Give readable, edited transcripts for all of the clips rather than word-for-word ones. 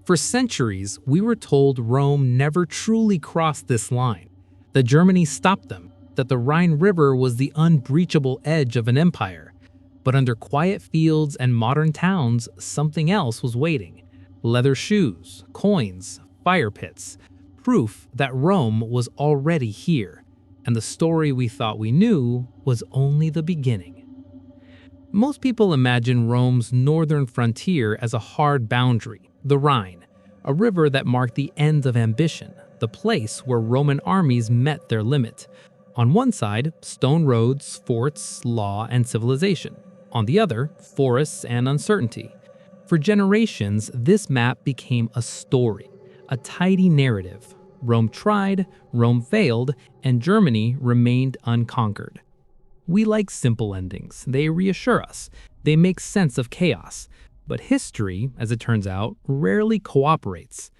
For centuries, we were told Rome never truly crossed this line, that Germany stopped them, that the Rhine River was the unbreachable edge of an empire. But under quiet fields and modern towns, something else was waiting. Leather shoes, coins, fire pits, proof that Rome was already here, and the story we thought we knew was only the beginning. Most people imagine Rome's northern frontier as a hard boundary, the Rhine, a river that marked the end of ambition, the place where Roman armies met their limit. On one side, stone roads, forts, law, and civilization. On the other, forests and uncertainty. For generations, this map became a story, a tidy narrative. Rome tried, Rome failed, and Germany remained unconquered. We like simple endings. They reassure us. They make sense of chaos. But history, as it turns out, rarely cooperates.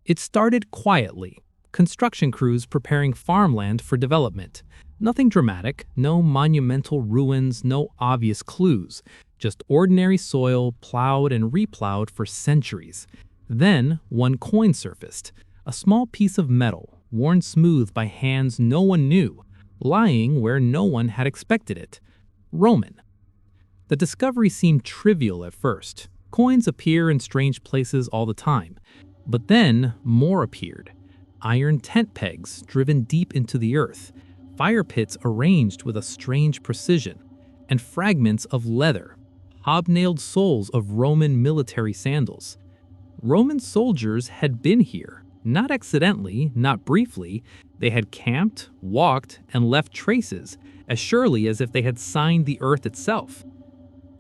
It started quietly. Construction crews preparing farmland for development. Nothing dramatic, no monumental ruins, no obvious clues. Just ordinary soil plowed and replowed for centuries. Then, one coin surfaced. A small piece of metal, worn smooth by hands no one knew, lying where no one had expected it. Roman. The discovery seemed trivial at first. Coins appear in strange places all the time. But then, more appeared. Iron tent pegs driven deep into the earth, fire pits arranged with a strange precision, and fragments of leather, hobnailed soles of Roman military sandals. Roman soldiers had been here. Not accidentally, not briefly. They had camped, walked, and left traces, as surely as if they had signed the earth itself.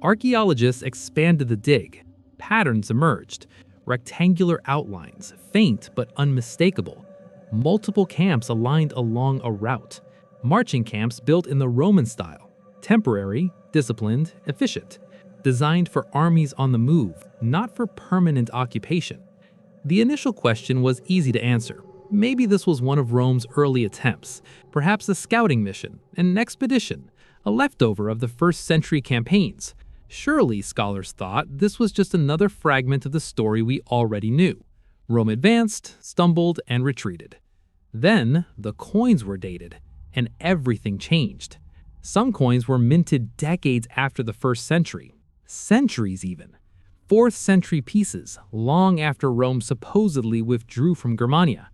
Archaeologists expanded the dig. Patterns emerged. Rectangular outlines, faint but unmistakable. Multiple camps aligned along a route. Marching camps built in the Roman style. Temporary, disciplined, efficient. Designed for armies on the move, not for permanent occupation. The initial question was easy to answer. Maybe this was one of Rome's early attempts, perhaps a scouting mission, an expedition, a leftover of the first-century campaigns. Surely, scholars thought, this was just another fragment of the story we already knew. Rome advanced, stumbled, and retreated. Then, the coins were dated, and everything changed. Some coins were minted decades after the first century, centuries even. 4th century pieces, long after Rome supposedly withdrew from Germania.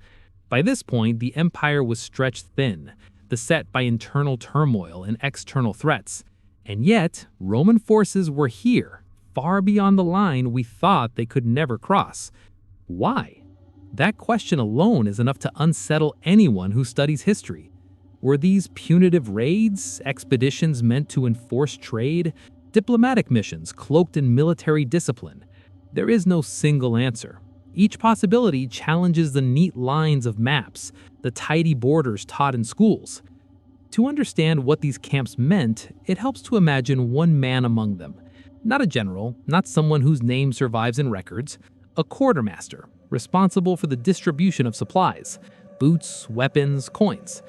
By this point, the empire was stretched thin, beset by internal turmoil and external threats. And yet, Roman forces were here, far beyond the line we thought they could never cross. Why? That question alone is enough to unsettle anyone who studies history. Were these punitive raids, expeditions meant to enforce trade? Diplomatic missions cloaked in military discipline? There is no single answer. Each possibility challenges the neat lines of maps, the tidy borders taught in schools. To understand what these camps meant, it helps to imagine one man among them. Not a general, not someone whose name survives in records. A quartermaster, responsible for the distribution of supplies, boots, weapons, coins.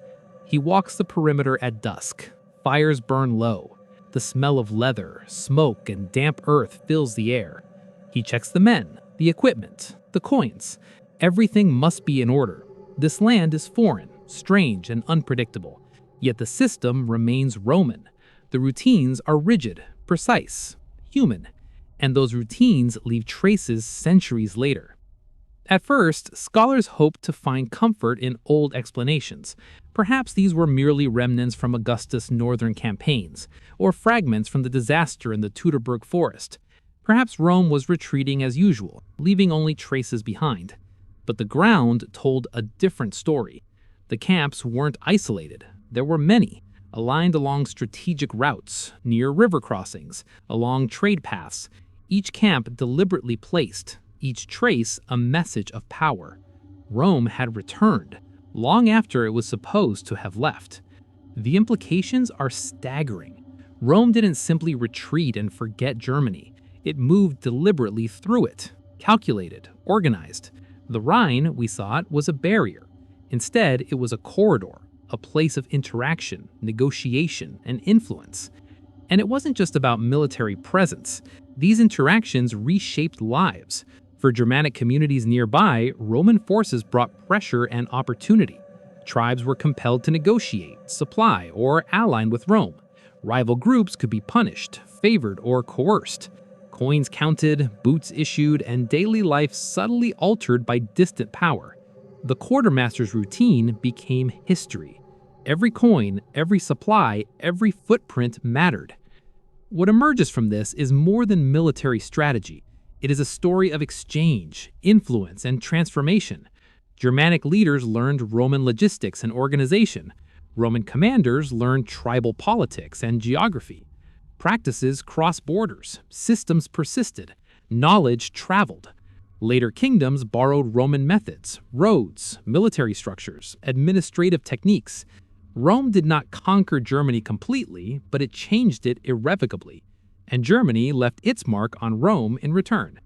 He walks the perimeter at dusk. Fires burn low. The smell of leather, smoke, and damp earth fills the air. He checks the men, the equipment, the coins. Everything must be in order. This land is foreign, strange, and unpredictable. Yet the system remains Roman. The routines are rigid, precise, human, and those routines leave traces centuries later. At first, scholars hoped to find comfort in old explanations. Perhaps these were merely remnants from Augustus' northern campaigns, or fragments from the disaster in the Teutoburg forest. Perhaps Rome was retreating as usual, leaving only traces behind. But the ground told a different story. The camps weren't isolated. There were many, aligned along strategic routes, near river crossings, along trade paths, each camp deliberately placed, each trace a message of power. Rome had returned, long after it was supposed to have left. The implications are staggering. Rome didn't simply retreat and forget Germany. It moved deliberately through it, calculated, organized. The Rhine, we thought, was a barrier. Instead, it was a corridor, a place of interaction, negotiation, and influence. And it wasn't just about military presence. These interactions reshaped lives. For Germanic communities nearby, Roman forces brought pressure and opportunity. Tribes were compelled to negotiate, supply, or ally with Rome. Rival groups could be punished, favored, or coerced. Coins counted, boots issued, and daily life subtly altered by distant power. The quartermaster's routine became history. Every coin, every supply, every footprint mattered. What emerges from this is more than military strategy. It is a story of exchange, influence, and transformation. Germanic leaders learned Roman logistics and organization. Roman commanders learned tribal politics and geography. Practices crossed borders, systems persisted, knowledge traveled. Later kingdoms borrowed Roman methods, roads, military structures, administrative techniques. Rome did not conquer Germany completely, but it changed it irrevocably, and Germany left its mark on Rome in return.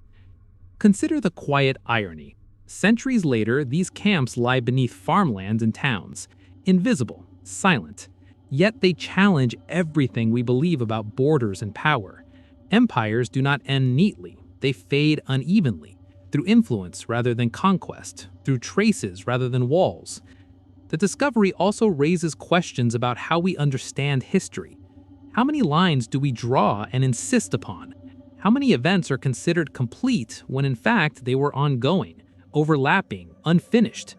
Consider the quiet irony. Centuries later, these camps lie beneath farmlands and towns, invisible, silent. Yet they challenge everything we believe about borders and power. Empires do not end neatly, they fade unevenly, through influence rather than conquest, through traces rather than walls. The discovery also raises questions about how we understand history. How many lines do we draw and insist upon? How many events are considered complete when in fact they were ongoing, overlapping, unfinished?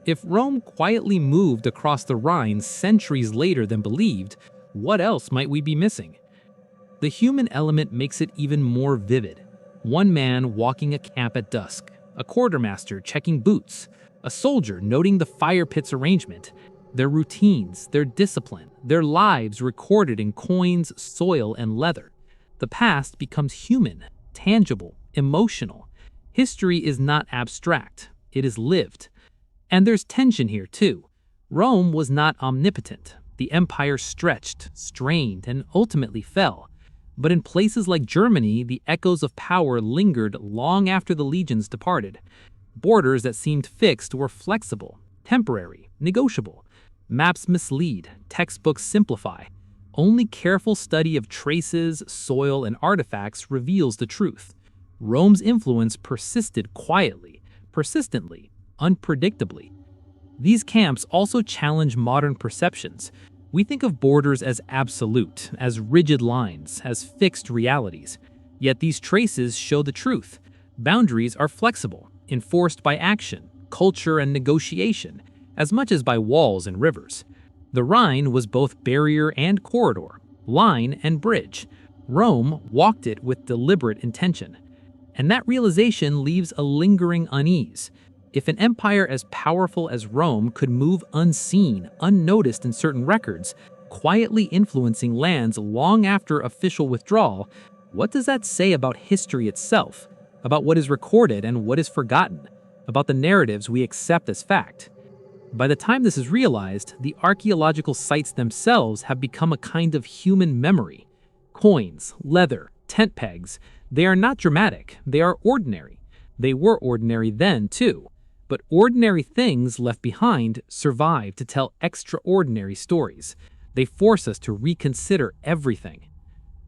If Rome quietly moved across the Rhine centuries later than believed, what else might we be missing? The human element makes it even more vivid. One man walking a camp at dusk, a quartermaster checking boots, a soldier noting the fire pit's arrangement, their routines, their discipline, their lives recorded in coins, soil, and leather. The past becomes human, tangible, emotional. History is not abstract, it is lived. And there's tension here too. Rome was not omnipotent. The empire stretched, strained, and ultimately fell. But in places like Germany, the echoes of power lingered long after the legions departed. Borders that seemed fixed were flexible, temporary, negotiable. Maps mislead, textbooks simplify. Only careful study of traces, soil, and artifacts reveals the truth. Rome's influence persisted quietly, persistently, unpredictably. These camps also challenge modern perceptions. We think of borders as absolute, as rigid lines, as fixed realities. Yet these traces show the truth. Boundaries are flexible, enforced by action, culture, and negotiation, as much as by walls and rivers. The Rhine was both barrier and corridor, line and bridge. Rome walked it with deliberate intention. And that realization leaves a lingering unease. If an empire as powerful as Rome could move unseen, unnoticed in certain records, quietly influencing lands long after official withdrawal, what does that say about history itself? About what is recorded and what is forgotten? About the narratives we accept as fact? By the time this is realized, the archaeological sites themselves have become a kind of human memory. Coins, leather, tent pegs, they are not dramatic, they are ordinary. They were ordinary then, too. But ordinary things left behind survive to tell extraordinary stories. They force us to reconsider everything.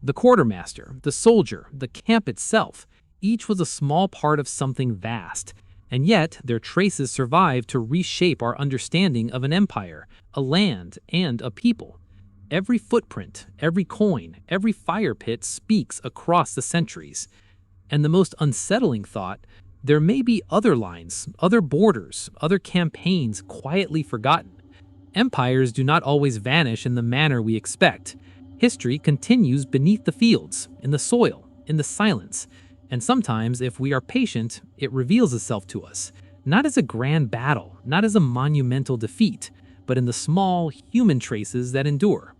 The quartermaster, the soldier, the camp itself, each was a small part of something vast. And yet, their traces survive to reshape our understanding of an empire, a land, and a people. Every footprint, every coin, every fire pit speaks across the centuries. And the most unsettling thought, there may be other lines, other borders, other campaigns quietly forgotten. Empires do not always vanish in the manner we expect. History continues beneath the fields, in the soil, in the silence. And sometimes, if we are patient, it reveals itself to us, not as a grand battle, not as a monumental defeat, but in the small, human traces that endure.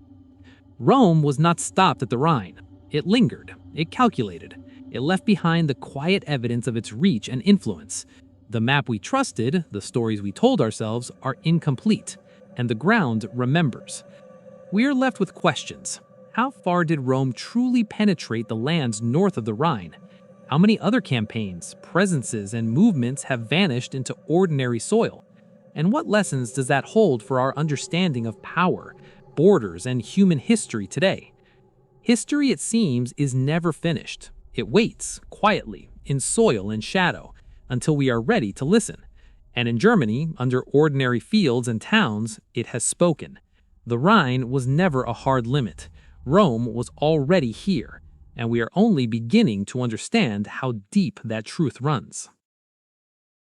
Rome was not stopped at the Rhine. It lingered, it calculated. It left behind the quiet evidence of its reach and influence. The map we trusted, the stories we told ourselves, are incomplete, and the ground remembers. We are left with questions. How far did Rome truly penetrate the lands north of the Rhine? How many other campaigns, presences, and movements have vanished into ordinary soil? And what lessons does that hold for our understanding of power, borders, and human history today? History, it seems, is never finished. It waits, quietly, in soil and shadow, until we are ready to listen. And in Germany, under ordinary fields and towns, it has spoken. The Rhine was never a hard limit. Rome was already here, and we are only beginning to understand how deep that truth runs.